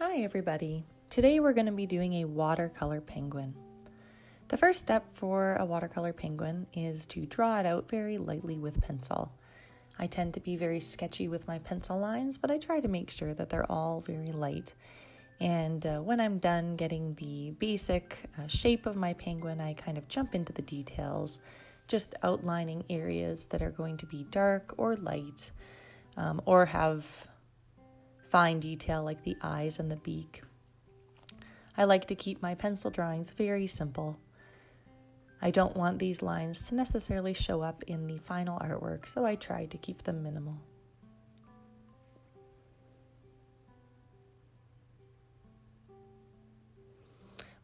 Hi everybody! Today we're going to be doing a watercolor penguin. The first step for a watercolor penguin is to draw it out very lightly with pencil. I tend to be very sketchy with my pencil lines, but I try to make sure that they're all very light. And when I'm done getting the basic shape of my penguin, I kind of jump into the details, just outlining areas that are going to be dark or light, or have fine detail like the eyes and the beak. I like to keep my pencil drawings very simple. I don't want these lines to necessarily show up in the final artwork, so I try to keep them minimal.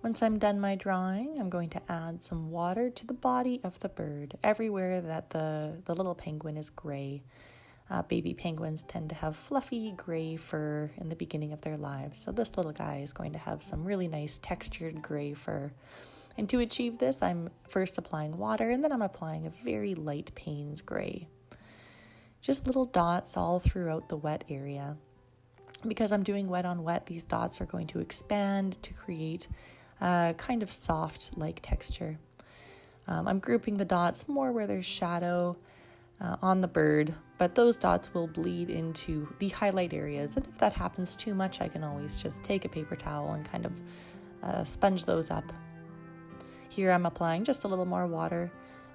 Once I'm done my drawing, I'm going to add some water to the body of the bird, everywhere that the little penguin is gray. Baby penguins tend to have fluffy gray fur in the beginning of their lives, so this little guy is going to have some really nice textured gray fur. And to achieve this, I'm first applying water, and then I'm applying a very light Payne's gray. Just little dots all throughout the wet area. Because I'm doing wet on wet, these dots are going to expand to create a kind of soft-like texture. I'm grouping the dots more where there's shadow on the bird, but those dots will bleed into the highlight areas, and if that happens too much, I can always just take a paper towel and kind of sponge those up. Here I'm applying just a little more water.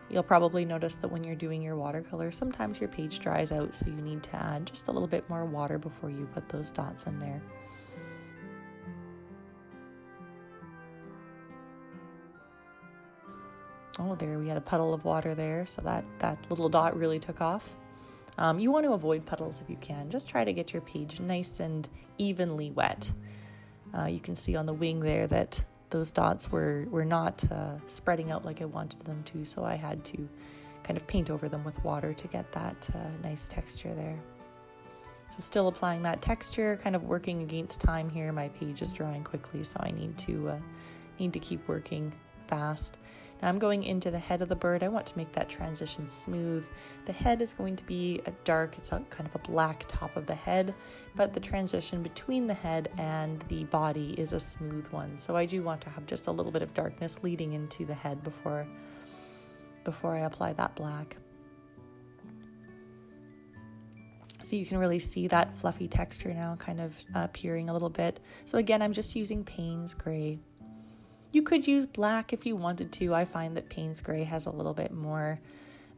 You'll probably notice that when you're doing your watercolor, sometimes your page dries out, so you need to add just a little bit more water before you put those dots in there. Oh, there we had a puddle of water there, so that little dot really took off. You want to avoid puddles if you can. Just try to get your page nice and evenly wet. You can see on the wing there that those dots were not spreading out like I wanted them to, so I had to kind of paint over them with water to get that nice texture there. So still applying that texture, kind of working against time here. My page is drying quickly, so I need to keep working fast. Now I'm going into the head of the bird. I want to make that transition smooth. The head is going to be a dark, it's a kind of a black top of the head, but the transition between the head and the body is a smooth one. So I do want to have just a little bit of darkness leading into the head before I apply that black. So you can really see that fluffy texture now kind of appearing a little bit. So again, I'm just using Payne's gray. You could use black if you wanted to. I find that Payne's gray has a little bit more,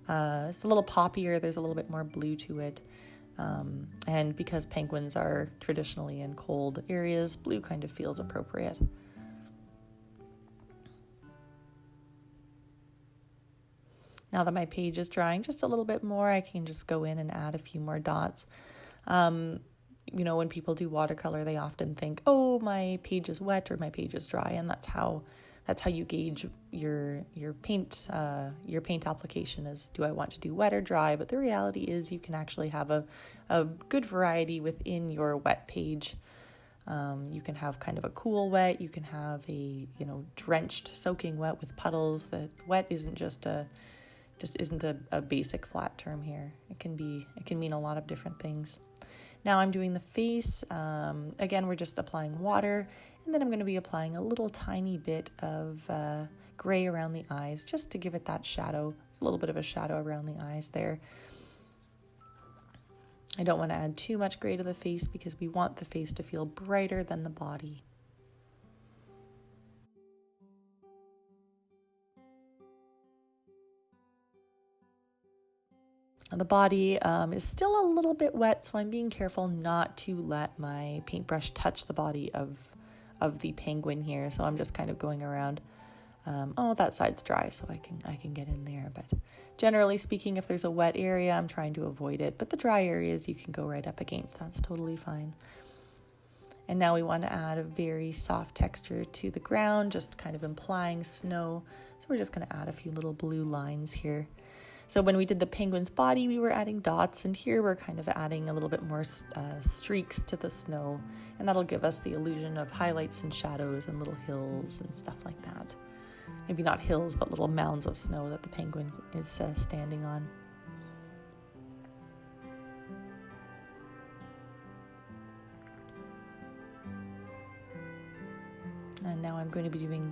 it's a little poppier, there's a little bit more blue to it. And because penguins are traditionally in cold areas, blue kind of feels appropriate. Now that my page is drying just a little bit more, I can just go in and add a few more dots. When people do watercolor, they often think, oh, my page is wet or my page is dry, and that's how you gauge your paint application is, do I want to do wet or dry? But the reality is you can actually have a good variety within your wet page. You can have kind of a cool wet, you can have a drenched soaking wet with puddles. That wet isn't just isn't a basic flat term here. It can mean a lot of different things. Now I'm doing the face. Again, we're just applying water, and then I'm going to be applying a little tiny bit of gray around the eyes just to give it that shadow. There's a little bit of a shadow around the eyes there. I don't want to add too much gray to the face because we want the face to feel brighter than the body. The body is still a little bit wet, so I'm being careful not to let my paintbrush touch the body of the penguin here. So I'm just kind of going around. That side's dry, so I can get in there. But generally speaking, if there's a wet area, I'm trying to avoid it. But the dry areas you can go right up against. That's totally fine. And now we want to add a very soft texture to the ground, just kind of implying snow. So we're just going to add a few little blue lines here. So when we did the penguin's body, we were adding dots, and here we're kind of adding a little bit more streaks to the snow, and that'll give us the illusion of highlights and shadows and little hills and stuff like that. Maybe not hills, but little mounds of snow that the penguin is standing on. And now I'm going to be doing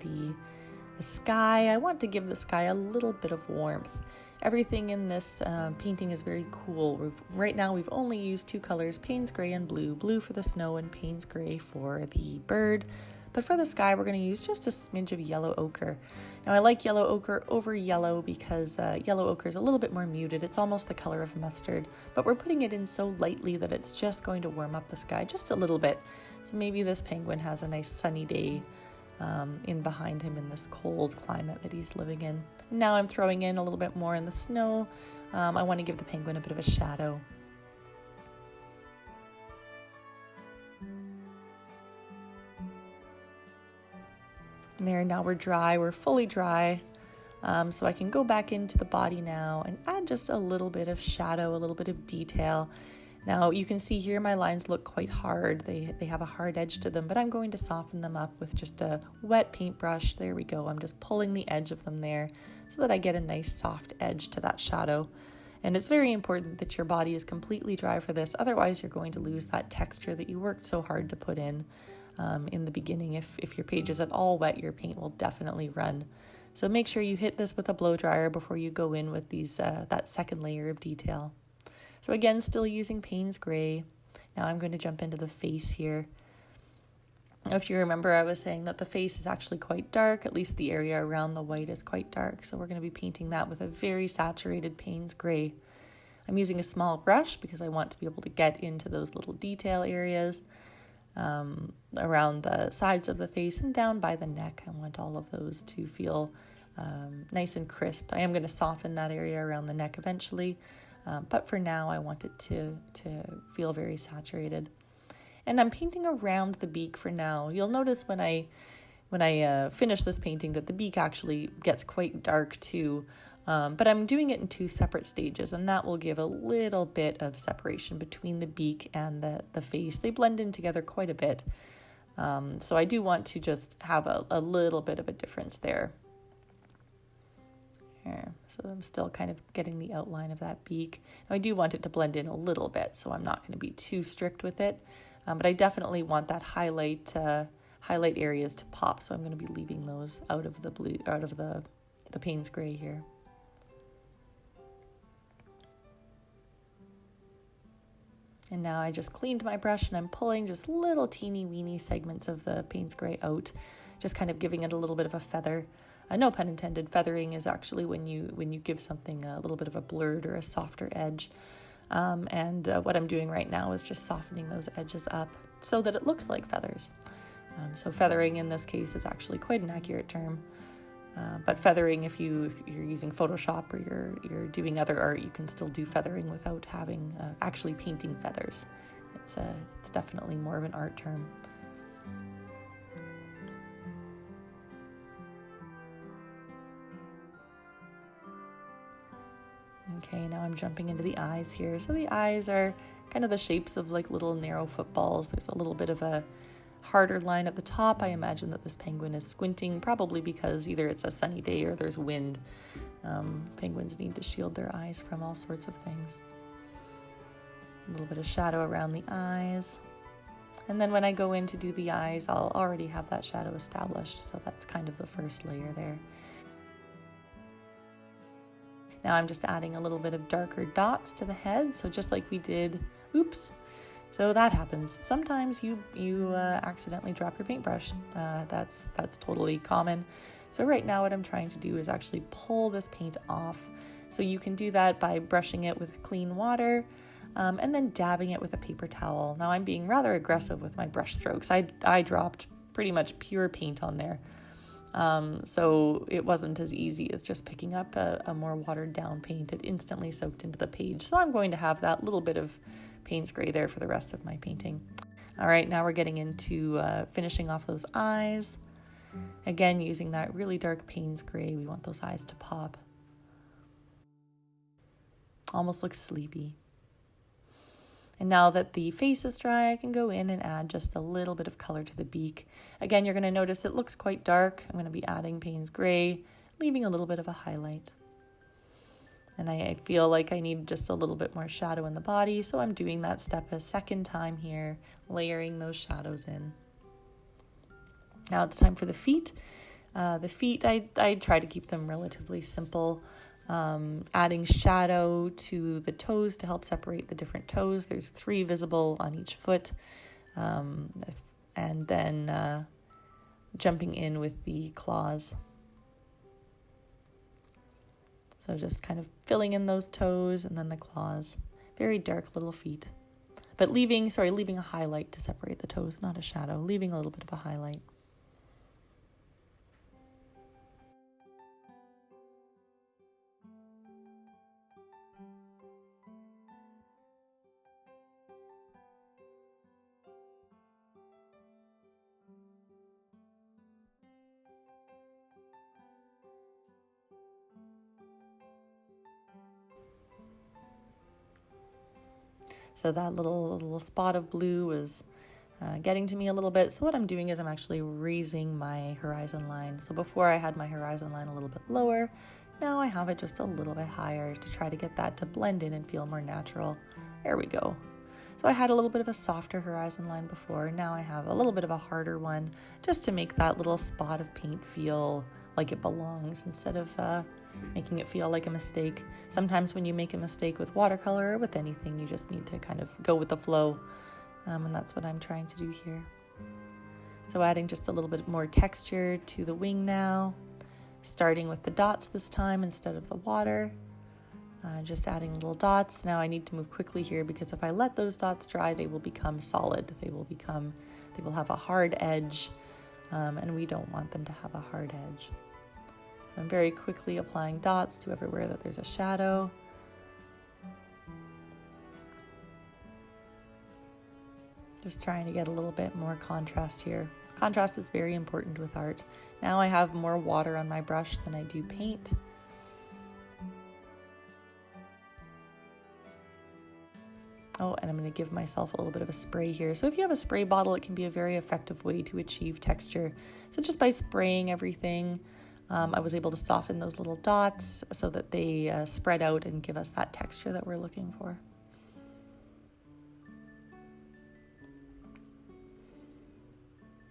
the sky. I want to give the sky a little bit of warmth. Everything in this painting is very cool. Right now we've only used 2 colors, Payne's Gray and Blue. Blue for the snow and Payne's Gray for the bird. But for the sky, we're going to use just a smidge of yellow ochre. Now I like yellow ochre over yellow because yellow ochre is a little bit more muted. It's almost the color of mustard, but we're putting it in so lightly that it's just going to warm up the sky just a little bit. So maybe this penguin has a nice sunny day in behind him in this cold climate that he's living in. And now I'm throwing in a little bit more in the snow. I want to give the penguin a bit of a shadow. And there, now we're dry, we're fully dry. So I can go back into the body now and add just a little bit of shadow, a little bit of detail. Now you can see here my lines look quite hard. They have a hard edge to them, but I'm going to soften them up with just a wet paintbrush. There we go. I'm just pulling the edge of them there so that I get a nice soft edge to that shadow. And it's very important that your body is completely dry for this. Otherwise, you're going to lose that texture that you worked so hard to put in the beginning. If your page is at all wet, your paint will definitely run. So make sure you hit this with a blow dryer before you go in with that second layer of detail. So again, still using Payne's Gray. Now I'm going to jump into the face here. Now, if you remember, I was saying that the face is actually quite dark, at least the area around the white is quite dark. So we're going to be painting that with a very saturated Payne's Gray. I'm using a small brush because I want to be able to get into those little detail areas around the sides of the face and down by the neck. I want all of those to feel nice and crisp. I am going to soften that area around the neck eventually. But for now, I want it to feel very saturated. And I'm painting around the beak for now. You'll notice when I finish this painting that the beak actually gets quite dark too. But I'm doing it in 2 separate stages, and that will give a little bit of separation between the beak and the face. They blend in together quite a bit. So I do want to just have a little bit of a difference there. Here. So I'm still kind of getting the outline of that beak. Now I do want it to blend in a little bit, so I'm not going to be too strict with it. But I definitely want that highlight areas to pop, so I'm going to be leaving those out of the blue, out of the Payne's Gray here. And now I just cleaned my brush and I'm pulling just little teeny weeny segments of the Payne's Gray out, just kind of giving it a little bit of a feather. No pun intended, feathering is actually when you give something a little bit of a blurred or a softer edge. And what I'm doing right now is just softening those edges up so that it looks like feathers. So feathering in this case is actually quite an accurate term. But feathering, if you're using Photoshop or you're doing other art, you can still do feathering without having actually painting feathers. It's definitely more of an art term. Okay, now I'm jumping into the eyes here. So the eyes are kind of the shapes of like little narrow footballs. There's a little bit of a harder line at the top. I imagine that this penguin is squinting, probably because either it's a sunny day or there's wind. Penguins need to shield their eyes from all sorts of things. A little bit of shadow around the eyes. And then when I go in to do the eyes, I'll already have that shadow established. So that's kind of the first layer there. Now I'm just adding a little bit of darker dots to the head. So just like we did, oops. So that happens. Sometimes you accidentally drop your paintbrush. That's totally common. So right now what I'm trying to do is actually pull this paint off. So you can do that by brushing it with clean water and then dabbing it with a paper towel. Now I'm being rather aggressive with my brush strokes. I dropped pretty much pure paint on there. So it wasn't as easy as just picking up a more watered down paint. It instantly soaked into the page. So I'm going to have that little bit of Payne's Gray there for the rest of my painting. All right, now we're getting into finishing off those eyes. Again, using that really dark Payne's Gray, we want those eyes to pop. Almost looks sleepy. And now that the face is dry, I can go in and add just a little bit of color to the beak. Again, you're going to notice it looks quite dark. I'm going to be adding Payne's Gray, leaving a little bit of a highlight. And I feel like I need just a little bit more shadow in the body, so I'm doing that step a second time here, layering those shadows in. Now it's time for the feet. The feet, I try to keep them relatively simple. Adding shadow to the toes to help separate the different toes. There's 3 visible on each foot. And then jumping in with the claws. So just kind of filling in those toes and then the claws. Very dark little feet. But leaving a highlight to separate the toes, not a shadow. Leaving a little bit of a highlight. So that little spot of blue was getting to me a little bit. So what I'm doing is I'm actually raising my horizon line. So before I had my horizon line a little bit lower, now I have it just a little bit higher to try to get that to blend in and feel more natural. There we go. So I had a little bit of a softer horizon line before. Now I have a little bit of a harder one just to make that little spot of paint feel like it belongs instead of making it feel like a mistake. Sometimes when you make a mistake with watercolor or with anything, you just need to kind of go with the flow. And that's what I'm trying to do here. So adding just a little bit more texture to the wing now, starting with the dots this time instead of the water. Just adding little dots. Now I need to move quickly here because if I let those dots dry, they will become solid. They will have a hard edge, and we don't want them to have a hard edge. So I'm very quickly applying dots to everywhere that there's a shadow. Just trying to get a little bit more contrast here. Contrast is very important with art. Now I have more water on my brush than I do paint. Oh, and I'm going to give myself a little bit of a spray here. So if you have a spray bottle, it can be a very effective way to achieve texture. So just by spraying everything, I was able to soften those little dots so that they spread out and give us that texture that we're looking for.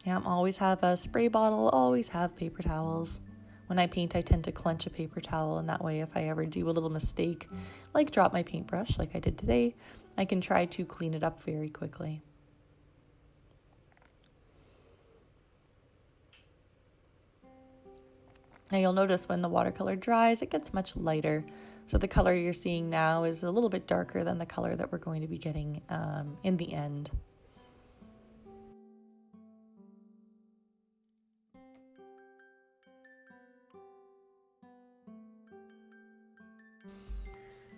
Yeah, always have a spray bottle, always have paper towels. When I paint, I tend to clench a paper towel, and that way if I ever do a little mistake, like drop my paintbrush like I did today, I can try to clean it up very quickly. Now you'll notice when the watercolor dries, it gets much lighter. So the color you're seeing now is a little bit darker than the color that we're going to be getting in the end.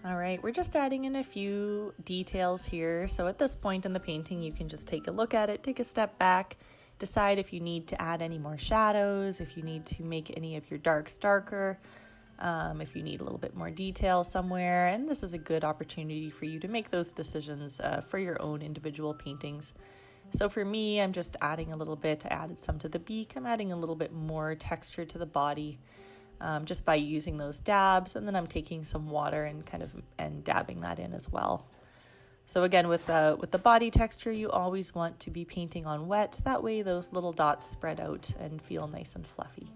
All right, we're just adding in a few details here. So at this point in the painting, you can just take a look at it, take a step back, decide if you need to add any more shadows, if you need to make any of your darks darker, if you need a little bit more detail somewhere. And this is a good opportunity for you to make those decisions for your own individual paintings. So for me, I'm just adding a little bit. I added some to the beak. I'm adding a little bit more texture to the body. Just by using those dabs, and then I'm taking some water and dabbing that in as well. So again, with the body texture, you always want to be painting on wet. That way those little dots spread out and feel nice and fluffy.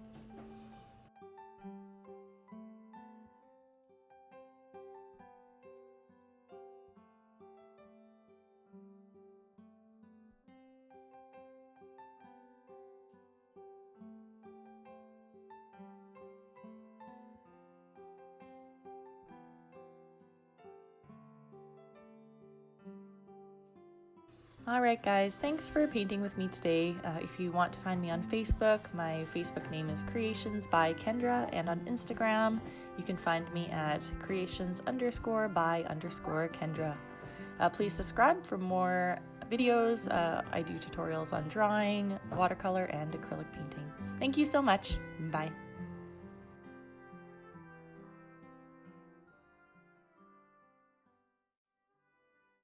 All right, guys, thanks for painting with me today. If you want to find me on Facebook, my Facebook name is Creations by Kendra, and on Instagram, you can find me at creations_by_Kendra. Please subscribe for more videos. I do tutorials on drawing, watercolor, and acrylic painting. Thank you so much. Bye.